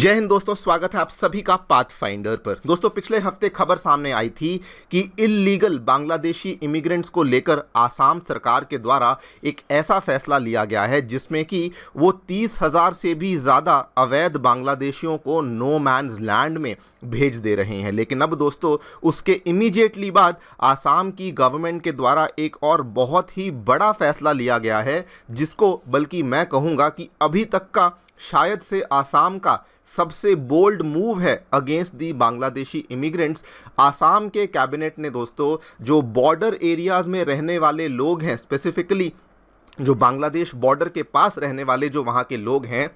जय हिंद दोस्तों, स्वागत है आप सभी का पाथफाइंडर पर। दोस्तों, पिछले हफ्ते खबर सामने आई थी कि इल्लीगल बांग्लादेशी इमिग्रेंट्स को लेकर आसाम सरकार के द्वारा एक ऐसा फैसला लिया गया है जिसमें कि वो 30,000 से भी ज़्यादा अवैध बांग्लादेशियों को नो मैन्स लैंड में भेज दे रहे हैं। लेकिन अब दोस्तों, उसके इमीडिएटली बाद आसाम की गवर्नमेंट के द्वारा एक और बहुत ही बड़ा फैसला लिया गया है, जिसको बल्कि मैं कहूँगा कि अभी तक का शायद से आसाम का सबसे बोल्ड मूव है against the Bangladeshi immigrants. Assam के कैबिनेट ने दोस्तों, जो बॉर्डर एरियाज़ में रहने वाले लोग हैं, स्पेसिफिकली जो बांग्लादेश बॉर्डर के पास रहने वाले जो वहाँ के लोग हैं,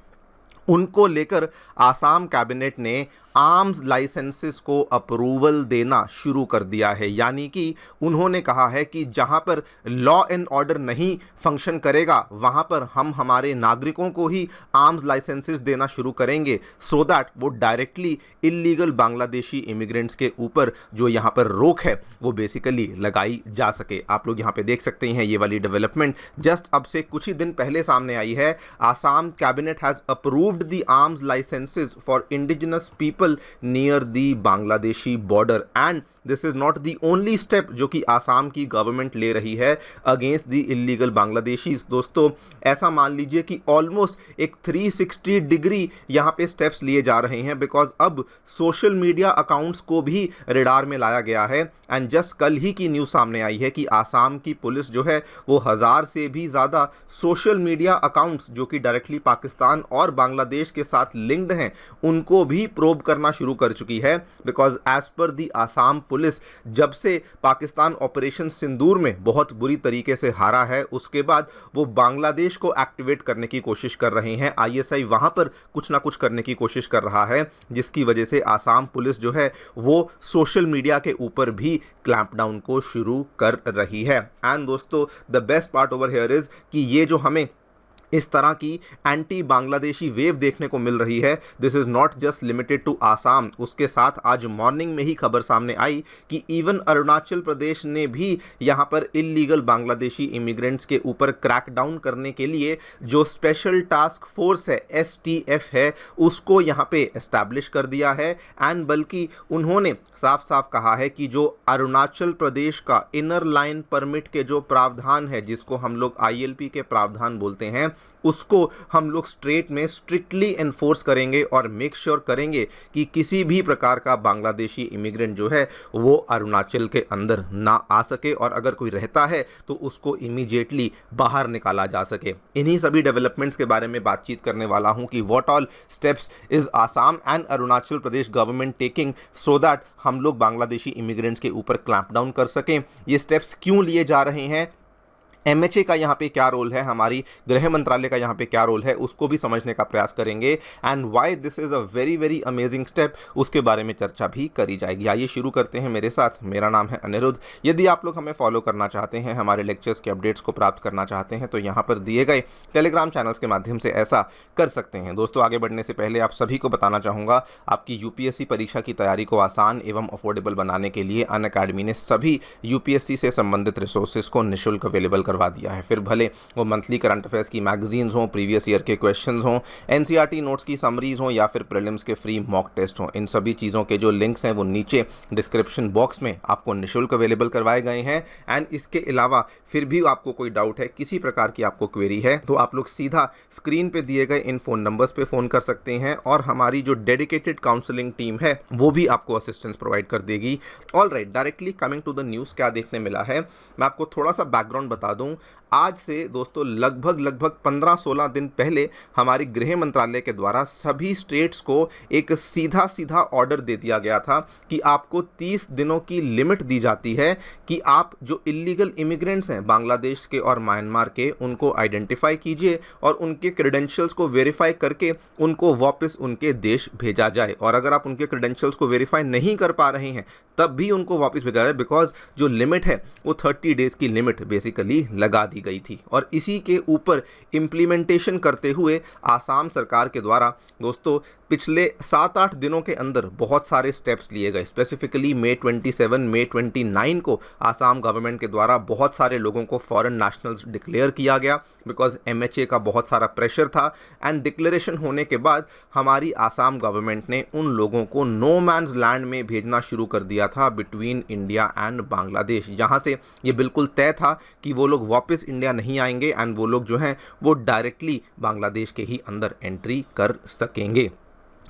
उनको लेकर आसाम कैबिनेट ने आर्म्स लाइसेंसेस को अप्रूवल देना शुरू कर दिया है। यानी कि उन्होंने कहा है कि जहां पर लॉ एंड ऑर्डर नहीं फंक्शन करेगा वहां पर हम हमारे नागरिकों को ही आर्म्स लाइसेंसेस देना शुरू करेंगे, सो दैट वो डायरेक्टली इल्लीगल बांग्लादेशी इमिग्रेंट्स के ऊपर जो यहां पर रोक है वो बेसिकली लगाई जा सके। आप लोग यहां पे देख सकते हैं ये वाली डेवलपमेंट जस्ट अब से कुछ ही दिन पहले सामने आई है। Assam cabinet has approved the arms licences for indigenous people near the Bangladeshi border, and this is not the only step जो कि आसाम की गवर्नमेंट ले रही है अगेंस्ट दी इलीगल बांग्लादेशीज। दोस्तों, ऐसा मान लीजिए कि ऑलमोस्ट एक 360 डिग्री यहाँ पे स्टेप्स लिए जा रहे हैं, बिकॉज अब सोशल मीडिया अकाउंट्स को भी रडार में लाया गया है। एंड जस्ट कल ही की न्यूज़ सामने आई है कि आसाम की पुलिस जो है वो 1000 से भी ज़्यादा सोशल मीडिया अकाउंट्स जो कि डायरेक्टली पाकिस्तान और बांग्लादेश के साथ लिंक्ड हैं उनको भी प्रोब करना शुरू कर चुकी है। Because as per the Assam police, जब से पाकिस्तान ऑपरेशन सिंदूर में बहुत बुरी तरीके से हारा है, उसके बाद वो बांग्लादेश को एक्टिवेट करने की कोशिश कर रहे हैं। आईएसआई वहां पर कुछ ना कुछ करने की कोशिश कर रहा है, जिसकी वजह से आसाम पुलिस जो है वो सोशल मीडिया के ऊपर भी क्लैंप डाउन को शुरू कर रही है। एंड दोस्तों, the best part over here is कि ये जो हमें इस तरह की एंटी बांग्लादेशी वेव देखने को मिल रही है, this is not just limited to Assam. उसके साथ आज मॉर्निंग में ही खबर सामने आई कि इवन अरुणाचल प्रदेश ने भी यहाँ पर इल्लीगल बांग्लादेशी इमिग्रेंट्स के ऊपर क्रैकडाउन करने के लिए जो स्पेशल टास्क फोर्स है, STF है, उसको यहाँ पे एस्टैब्लिश कर दिया है। एंड बल्कि उन्होंने साफ साफ कहा है कि जो अरुणाचल प्रदेश का इनर लाइन परमिट के जो प्रावधान है, जिसको हम लोग ILP के प्रावधान बोलते हैं, उसको हम लोग स्ट्रेट में स्ट्रिक्टली एनफोर्स करेंगे और मेक श्योर करेंगे कि किसी भी प्रकार का बांग्लादेशी इमिग्रेंट जो है वो अरुणाचल के अंदर ना आ सके, और अगर कोई रहता है तो उसको इमीडिएटली बाहर निकाला जा सके। इन्हीं सभी डेवलपमेंट्स के बारे में बातचीत करने वाला हूं कि what all steps is Assam and Arunachal Pradesh government taking so that हम लोग बांग्लादेशी इमिग्रेंट्स के ऊपर क्लैंप डाउन कर सकें। ये स्टेप्स क्यों लिए जा रहे हैं, MHA का यहाँ पे क्या रोल है, हमारी गृह मंत्रालय का यहाँ पे क्या रोल है, उसको भी समझने का प्रयास करेंगे। And why this is a very very amazing step, उसके बारे में चर्चा भी करी जाएगी। आइए शुरू करते हैं मेरे साथ। मेरा नाम है अनिरुद्ध। यदि आप लोग हमें फॉलो करना चाहते हैं, हमारे लेक्चर्स के अपडेट्स को प्राप्त करना चाहते हैं, तो यहाँ पर दिए गए टेलीग्राम चैनल्स के माध्यम से ऐसा कर सकते हैं। दोस्तों, आगे बढ़ने से पहले आप सभी को बताना चाहूँगा, आपकी UPSC परीक्षा की तैयारी को आसान एवं अफोर्डेबल बनाने के लिए अनअकैडमी ने सभी UPSC से संबंधित रिसोर्सेज को निःशुल्क अवेलेबल करवा दिया है। फिर भले वो मंथली करंट अफेयर्स की मैगजीन्स हों, प्रीवियस ईयर के क्वेश्चंस हों, NCERT नोट्स की समरीज हों, या फिर प्रीलिम्स के फ्री मॉक टेस्ट हों, इन सभी चीज़ों के जो लिंक्स हैं वो नीचे डिस्क्रिप्शन बॉक्स में आपको निःशुल्क अवेलेबल करवाए गए हैं। एंड इसके अलावा फिर भी आपको कोई डाउट है, किसी प्रकार की आपको क्वेरी है, तो आप लोग सीधा स्क्रीन पे दिए गए इन फ़ोन नंबर्स पे फ़ोन कर सकते हैं, और हमारी जो डेडिकेटेड काउंसलिंग टीम है वो भी आपको असिस्टेंस प्रोवाइड कर देगी। All right, directly coming to the news, क्या देखने मिला है, मैं आपको थोड़ा सा बैकग्राउंड बता दूं। आज से दोस्तों लगभग 15-16 दिन पहले हमारी गृह मंत्रालय के द्वारा सभी स्टेट्स को एक सीधा ऑर्डर दे दिया गया था कि आपको 30 दिनों की लिमिट दी जाती है कि आप जो इल्लीगल इमिग्रेंट्स हैं बांग्लादेश के और म्यांमार के, उनको आइडेंटिफाई कीजिए और उनके क्रेडेंशियल्स को वेरीफाई करके उनको वापस उनके देश भेजा जाए। और अगर आप उनके क्रेडेंशियल्स को वेरीफाई नहीं कर पा रहे हैं तब भी उनको वापस भेजा जाए, बिकॉज जो लिमिट है वो 30 डेज़ की लिमिट बेसिकली लगा दी दी गई थी और इसी के ऊपर इम्प्लीमेंटेशन करते हुए आसाम सरकार के द्वारा दोस्तों पिछले 7-8 दिनों के अंदर बहुत सारे स्टेप्स लिए गए। स्पेसिफिकली मई 27, मई 29 को आसाम गवर्नमेंट के द्वारा बहुत सारे लोगों को फॉरेन नेशनल्स डिक्लेयर किया गया बिकॉज MHA का बहुत सारा प्रेशर था। एंड डिक्लेरेशन होने के बाद हमारी आसाम गवर्नमेंट ने उन लोगों को नो मैन्स लैंड में भेजना शुरू कर दिया था बिटवीन इंडिया एंड बांग्लादेश, जहां से ये बिल्कुल तय था कि वो लोग वापस इंडिया नहीं आएंगे एंड वो लोग जो हैं वो डायरेक्टली बांग्लादेश के ही अंदर एंट्री कर सकेंगे।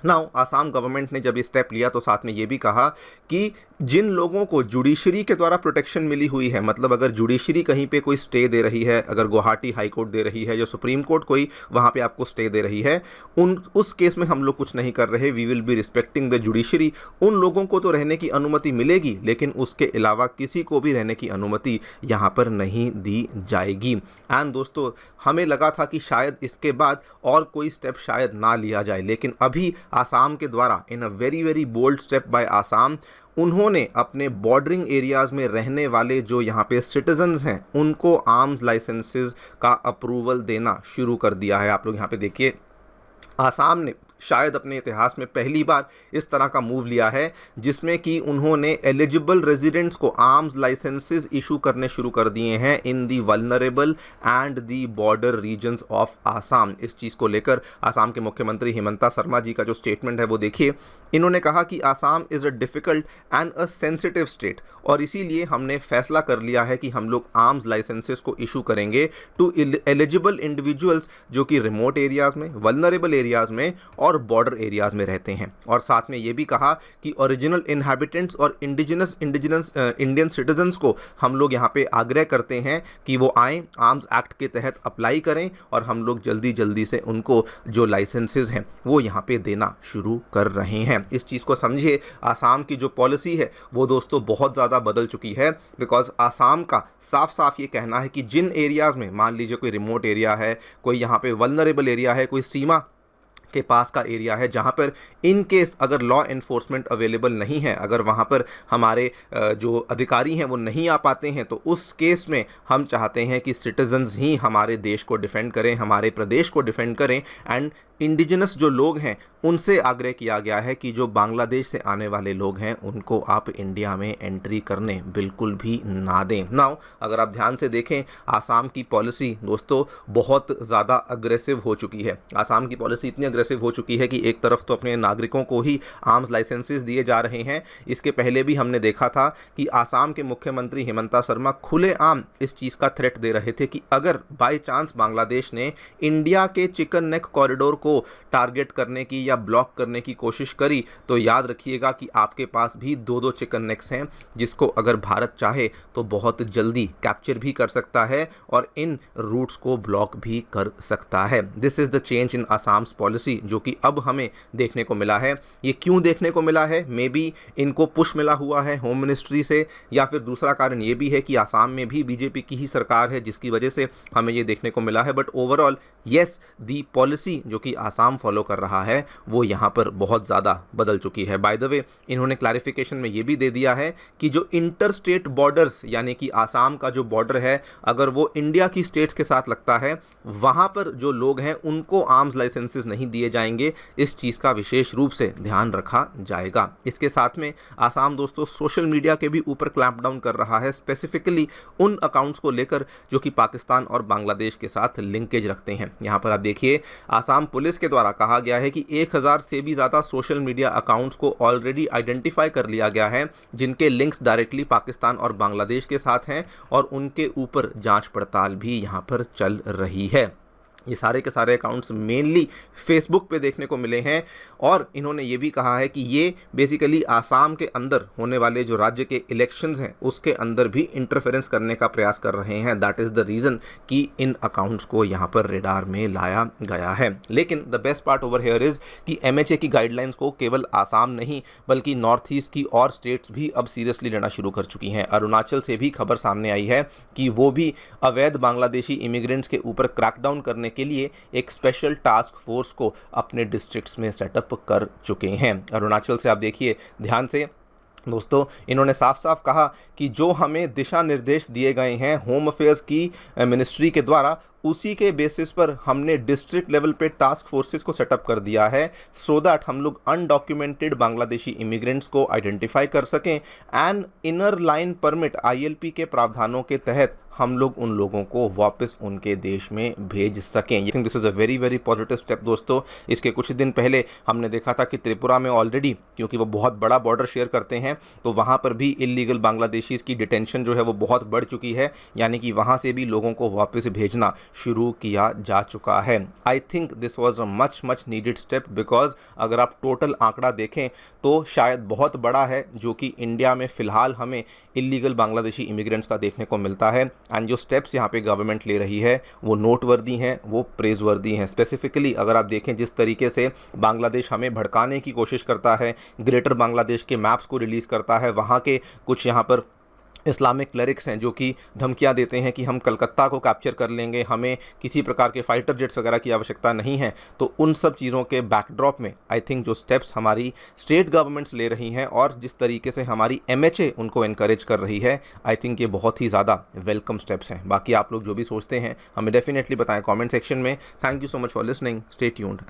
नाउ आसाम गवर्नमेंट ने जब ये स्टेप लिया तो साथ में ये भी कहा कि जिन लोगों को जुडिशरी के द्वारा प्रोटेक्शन मिली हुई है, मतलब अगर जुडिशरी कहीं पे कोई स्टे दे रही है, अगर गुवाहाटी हाई कोर्ट दे रही है या सुप्रीम कोर्ट कोई वहाँ पे आपको स्टे दे रही है, उस केस में हम लोग कुछ नहीं कर रहे, we will be respecting the judiciary. उन लोगों को तो रहने की अनुमति मिलेगी लेकिन उसके अलावा किसी को भी रहने की अनुमति यहाँ पर नहीं दी जाएगी। एंड दोस्तों हमें लगा था कि शायद इसके बाद और कोई स्टेप शायद ना लिया जाए, लेकिन अभी आसाम के द्वारा in a very very bold step by Assam उन्होंने अपने बॉर्डरिंग एरियाज़ में रहने वाले जो यहाँ पे सिटीजन्स हैं उनको आर्म्स लाइसेंसेस का अप्रूवल देना शुरू कर दिया है। आप लोग यहाँ पे देखिए आसाम ने शायद अपने इतिहास में पहली बार इस तरह का मूव लिया है जिसमें कि उन्होंने एलिजिबल रेजिडेंट्स को आर्म्स लाइसेंसेस इशू करने शुरू कर दिए हैं in the vulnerable and the border regions of Assam. इस चीज़ को लेकर आसाम के मुख्यमंत्री हिमंता शर्मा जी का जो स्टेटमेंट है वो देखिए, इन्होंने कहा कि Assam is a difficult and a sensitive state और इसीलिए हमने फैसला कर लिया है कि हम लोग आर्म्स लाइसेंसेस को इशू करेंगे टू एलिजिबल इंडिविजुअल्स जो कि रिमोट एरियाज़ में, वल्नरेबल एरियाज़ में और बॉर्डर एरियाज में रहते हैं। और साथ में ये भी कहा कि ओरिजिनल इनहैबिटेंट्स और इंडिजिनस इंडियन सिटीजन्स को हम लोग यहाँ पे आग्रह करते हैं कि वो आएँ, आर्म्स एक्ट के तहत अप्लाई करें और हम लोग जल्दी जल्दी से उनको जो लाइसेंसेस हैं वो यहाँ पे देना शुरू कर रहे हैं। इस चीज़ को समझिए, आसाम की जो पॉलिसी है वो दोस्तों बहुत ज़्यादा बदल चुकी है बिकॉज आसाम का साफ साफ ये कहना है कि जिन एरियाज़ में मान लीजिए कोई रिमोट एरिया है, कोई यहाँ पे वल्नरेबल एरिया है, कोई सीमा के पास का एरिया है जहाँ पर इन केस अगर लॉ एनफोर्समेंट अवेलेबल नहीं है, अगर वहाँ पर हमारे जो अधिकारी हैं वो नहीं आ पाते हैं, तो उस केस में हम चाहते हैं कि सिटीजन्स ही हमारे देश को डिफेंड करें, हमारे प्रदेश को डिफेंड करें। एंड इंडिजिनस जो लोग हैं उनसे आग्रह किया गया है कि जो बांग्लादेश से आने वाले लोग हैं उनको आप इंडिया में एंट्री करने बिल्कुल भी ना दें। नाउ अगर आप ध्यान से देखें आसाम की पॉलिसी दोस्तों बहुत ज़्यादा अग्रेसिव हो चुकी है। आसाम की पॉलिसी इतनी अग्रेसिव हो चुकी है कि एक तरफ तो अपने नागरिकों को ही आर्म्स लाइसेंसेस दिए जा रहे हैं। इसके पहले भी हमने देखा था कि आसाम के मुख्यमंत्री हिमंता शर्मा खुलेआम इस चीज़ का थ्रेट दे रहे थे कि अगर बाय चांस बांग्लादेश ने इंडिया के चिकन नेक कॉरिडोर को टारगेट करने की या ब्लॉक करने की कोशिश करी तो याद रखिएगा कि आपके पास भी दो चिकन नेक्स हैं जिसको अगर भारत चाहे तो बहुत जल्दी कैप्चर भी कर सकता है और इन रूट्स को ब्लॉक भी कर सकता है। This is the change in Assam's policy जो कि अब हमें देखने को मिला है। ये क्यों देखने को मिला है? मे बी इनको पुश मिला हुआ है होम मिनिस्ट्री से, या फिर दूसरा कारण ये भी है कि आसाम में भी बीजेपी की ही सरकार है जिसकी वजह से हमें ये देखने को मिला है। But overall yes, the policy जो कि आसाम फॉलो कर रहा है वो यहाँ पर बहुत ज़्यादा बदल चुकी है। बाय द वे इन्होंने क्लैरिफिकेशन में ये भी दे दिया है कि जो इंटर स्टेट बॉर्डर्स यानी कि आसाम का जो बॉर्डर है अगर वो इंडिया की स्टेट्स के साथ लगता है वहाँ पर जो लोग हैं उनको आर्म्स लाइसेंसेस नहीं दिए जाएंगे। इस चीज़ का विशेष रूप से ध्यान रखा जाएगा। इसके साथ में आसाम दोस्तों सोशल मीडिया के भी ऊपर क्लैंपडाउन कर रहा है, स्पेसिफिकली उन अकाउंट्स को लेकर जो कि पाकिस्तान और बांग्लादेश के साथ लिंकेज रखते हैं। यहाँ पर आप देखिए आसाम पुलिस के द्वारा कहा गया है कि 1000 से भी ज़्यादा सोशल मीडिया अकाउंट्स को ऑलरेडी आइडेंटिफाई कर लिया गया है जिनके लिंक्स डायरेक्टली पाकिस्तान और बांग्लादेश के साथ हैं और उनके ऊपर जांच पड़ताल भी यहाँ पर चल रही है। ये सारे के सारे अकाउंट्स मेनली फेसबुक पे देखने को मिले हैं और इन्होंने ये भी कहा है कि ये बेसिकली आसाम के अंदर होने वाले जो राज्य के इलेक्शंस हैं उसके अंदर भी इंटरफेरेंस करने का प्रयास कर रहे हैं। दैट इज़ द रीज़न कि इन अकाउंट्स को यहाँ पर रेडार में लाया गया है। लेकिन the best part over here is कि MHA की गाइडलाइंस को केवल आसाम नहीं बल्कि नॉर्थ ईस्ट की और स्टेट्स भी अब सीरियसली लेना शुरू कर चुकी हैं। अरुणाचल से भी खबर सामने आई है कि वो भी अवैध बांग्लादेशी इमिग्रेंट्स के ऊपर क्रैकडाउन करने के लिए एक स्पेशल टास्क फोर्स को अपने डिस्ट्रिक्ट्स में सेटअप कर चुके हैं। अरुणाचल से आप देखिए ध्यान से दोस्तों इन्होंने साफ साफ कहा कि जो हमें दिशा निर्देश दिए गए हैं होम अफेयर्स की मिनिस्ट्री के द्वारा, उसी के बेसिस पर हमने डिस्ट्रिक्ट लेवल पे टास्क फोर्सेस को सेटअप कर दिया है, सो दैट हम लोग अनडॉक्यूमेंटेड बांग्लादेशी इमिग्रेंट्स को आइडेंटिफाई कर सकें and inner line permit ILP के प्रावधानों के तहत हम लोग उन लोगों को वापस उनके देश में भेज सकें। I think this is a very very positive step दोस्तों। इसके कुछ दिन पहले हमने देखा था कि त्रिपुरा में ऑलरेडी, क्योंकि वो बहुत बड़ा बॉर्डर शेयर करते हैं, तो वहाँ पर भी इलीगल बांग्लादेशीज़ की डिटेंशन जो है वो बहुत बढ़ चुकी है, यानी कि वहाँ से भी लोगों को वापस भेजना शुरू किया जा चुका है। I think this was a much much needed step, because अगर आप टोटल आंकड़ा देखें तो शायद बहुत बड़ा है जो कि इंडिया में फ़िलहाल हमें इलीगल बांग्लादेशी इमिग्रेंट्स का देखने को मिलता है। एंड जो स्टेप्स यहाँ पे गवर्नमेंट ले रही है वो नोटवर्दी हैं, वो प्रेज़वर्दी हैं। स्पेसिफिकली अगर आप देखें जिस तरीके से बांग्लादेश हमें भड़काने की कोशिश करता है, ग्रेटर बांग्लादेश के मैप्स को रिलीज़ करता है, वहाँ के कुछ यहाँ पर इस्लामिक क्लरिक्स हैं जो कि धमकियां देते हैं कि हम कलकत्ता को कैप्चर कर लेंगे, हमें किसी प्रकार के फाइटर जेट्स वगैरह की आवश्यकता नहीं है। तो उन सब चीज़ों के बैकड्रॉप में आई थिंक जो स्टेप्स हमारी स्टेट गवर्नमेंट्स ले रही हैं और जिस तरीके से हमारी MHA उनको इनकरेज कर रही है, आई थिंक ये बहुत ही ज़्यादा वेलकम स्टेप्स हैं। बाकी आप लोग जो भी सोचते हैं हमें डेफिनेटली बताएं कमेंट सेक्शन में। Thank you so much for listening, stay tuned.